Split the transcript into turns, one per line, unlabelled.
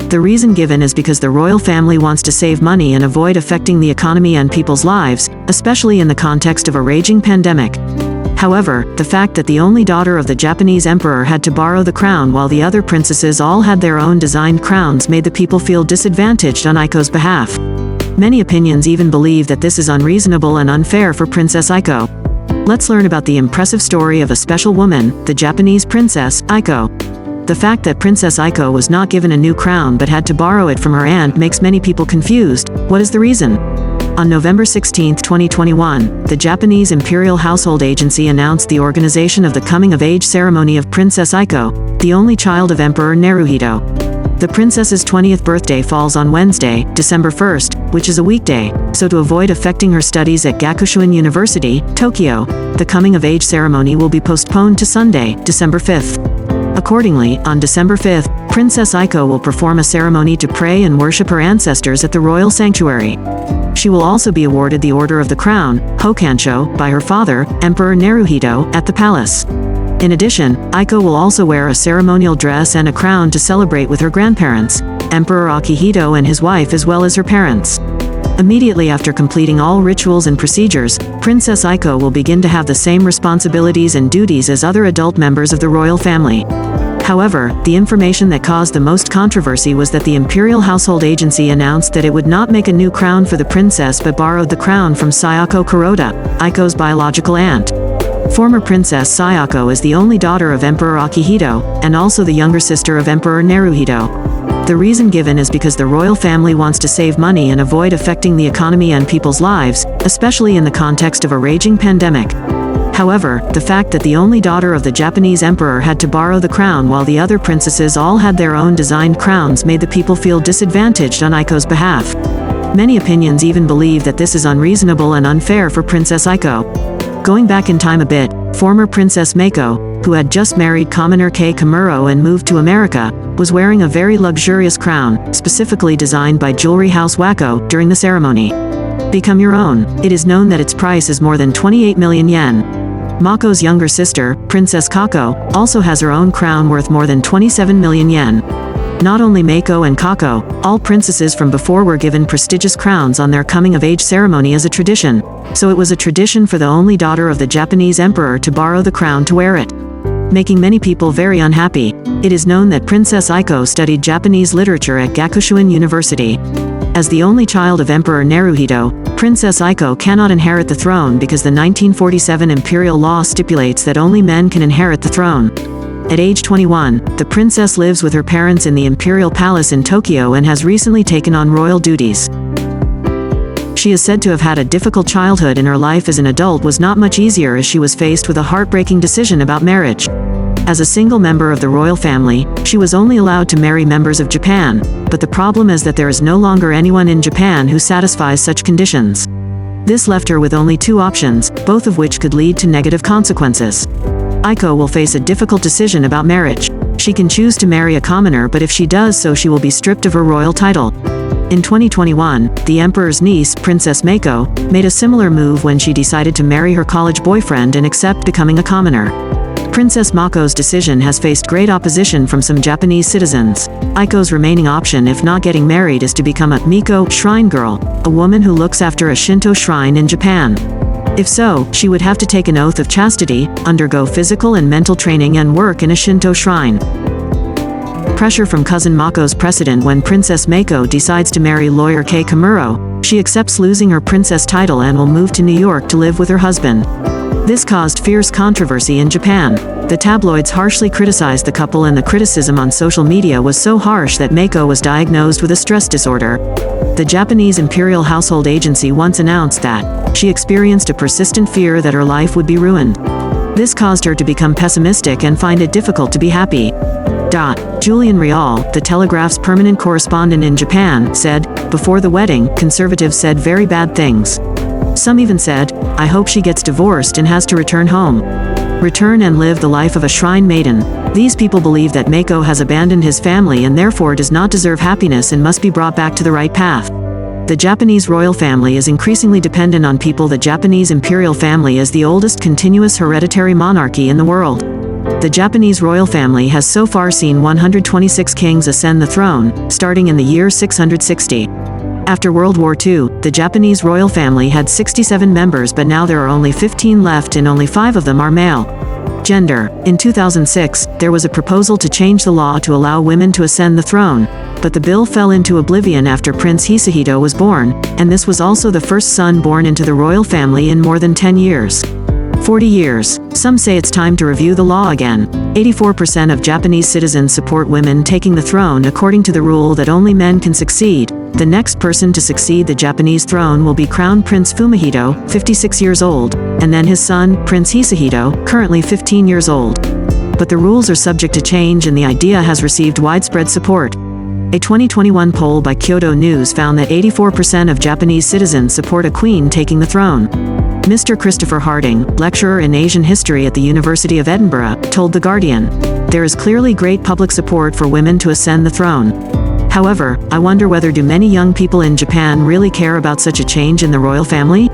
The reason given is because the royal family wants to save money and avoid affecting the economy and people's lives, especially in the context of a raging pandemic. However, the fact that the only daughter of the Japanese emperor had to borrow the crown while the other princesses all had their own designed crowns made the people feel disadvantaged on AIKO's behalf. Many opinions even believe that this is unreasonable and unfair for Princess AIKO. Let's learn about the impressive story of a special woman, the Japanese princess, AIKO. The fact that Princess AIKO was not given a new crown but had to borrow it from her aunt makes many people confused. What is the reason? On November 16, 2021, the Japanese Imperial Household Agency announced the organization of the coming-of-age ceremony of Princess AIKO, the only child of Emperor Naruhito. The princess's 20th birthday falls on Wednesday, December 1st, which is a weekday, so to avoid affecting her studies at Gakushuin University, Tokyo, the coming-of-age ceremony will be postponed to Sunday, December 5th. Accordingly, on December 5th, Princess AIKO will perform a ceremony to pray and worship her ancestors at the royal sanctuary. She will also be awarded the Order of the Crown, Hokansho, by her father, Emperor Naruhito, at the palace. In addition, AIKO will also wear a ceremonial dress and a crown to celebrate with her grandparents, Emperor Akihito and his wife as well as her parents. Immediately after completing all rituals and procedures, Princess AIKO will begin to have the same responsibilities and duties as other adult members of the royal family. However, the information that caused the most controversy was that the Imperial Household Agency announced that it would not make a new crown for the princess but borrowed the crown from Sayako Kuroda, AIKO's biological aunt. Former Princess Sayako is the only daughter of Emperor Akihito, and also the younger sister of Emperor Naruhito. The reason given is because the royal family wants to save money and avoid affecting the economy and people's lives, especially in the context of a raging pandemic. However, the fact that the only daughter of the Japanese emperor had to borrow the crown while the other princesses all had their own designed crowns made the people feel disadvantaged on AIKO's behalf. Many opinions even believe that this is unreasonable and unfair for Princess AIKO. Going back in time a bit, former Princess Mako, who had just married commoner Kei Kamuro and moved to America, was wearing a very luxurious crown, specifically designed by jewelry house Wako, during the ceremony. Become your own. It is known that its price is more than 28 million yen. Mako's younger sister, Princess Kako, also has her own crown worth more than 27 million yen. Not only Mako and Kako, all princesses from before were given prestigious crowns on their coming-of-age ceremony as a tradition, so it was a tradition for the only daughter of the Japanese emperor to borrow the crown to wear it, making many people very unhappy. It is known that Princess AIKO studied Japanese literature at Gakushuin University. As the only child of Emperor Naruhito, Princess AIKO cannot inherit the throne because the 1947 imperial law stipulates that only men can inherit the throne. At age 21, the princess lives with her parents in the imperial palace in Tokyo and has recently taken on royal duties. She is said to have had a difficult childhood, and her life as an adult was not much easier as she was faced with a heartbreaking decision about marriage. As a single member of the royal family, she was only allowed to marry members of Japan, but the problem is that there is no longer anyone in Japan who satisfies such conditions. This left her with only two options, both of which could lead to negative consequences. AIKO will face a difficult decision about marriage. She can choose to marry a commoner, but if she does so, she will be stripped of her royal title. In 2021, the emperor's niece, Princess Mako, made a similar move when she decided to marry her college boyfriend and accept becoming a commoner. Princess Mako's decision has faced great opposition from some Japanese citizens. AIKO's remaining option if not getting married is to become a Miko shrine girl, a woman who looks after a Shinto shrine in Japan. If so, she would have to take an oath of chastity, undergo physical and mental training and work in a Shinto shrine. Pressure from cousin Mako's precedent when Princess Mako decides to marry lawyer Kei Kamuro. She accepts losing her princess title and will move to New York to live with her husband. This caused fierce controversy in Japan. The tabloids harshly criticized the couple, and the criticism on social media was so harsh that Mako was diagnosed with a stress disorder. The Japanese Imperial Household Agency once announced that she experienced a persistent fear that her life would be ruined. This caused her to become pessimistic and find it difficult to be happy. Julian Rial, the Telegraph's permanent correspondent in Japan, said, "Before the wedding, conservatives said very bad things. Some even said, I hope she gets divorced and has to return home. Return and live the life of a shrine maiden." These people believe that Mako has abandoned his family and therefore does not deserve happiness and must be brought back to the right path. The Japanese royal family is increasingly dependent on people. The Japanese imperial family is the oldest continuous hereditary monarchy in the world. The Japanese royal family has so far seen 126 kings ascend the throne, starting in the year 660. After World War II, the Japanese royal family had 67 members, but now there are only 15 left and only 5 of them are male. Gender. In 2006, there was a proposal to change the law to allow women to ascend the throne, but the bill fell into oblivion after Prince Hisahito was born, and this was also the first son born into the royal family in more than 10 years. 40 years. Some say it's time to review the law again. 84% of Japanese citizens support women taking the throne according to the rule that only men can succeed. The next person to succeed the Japanese throne will be Crown Prince Fumihito, 56 years old, and then his son, Prince Hisahito, currently 15 years old. But the rules are subject to change and the idea has received widespread support. A 2021 poll by Kyodo News found that 84% of Japanese citizens support a queen taking the throne. Mr. Christopher Harding, lecturer in Asian history at the University of Edinburgh, told The Guardian, "There is clearly great public support for women to ascend the throne. However, I wonder whether do many young people in Japan really care about such a change in the royal family?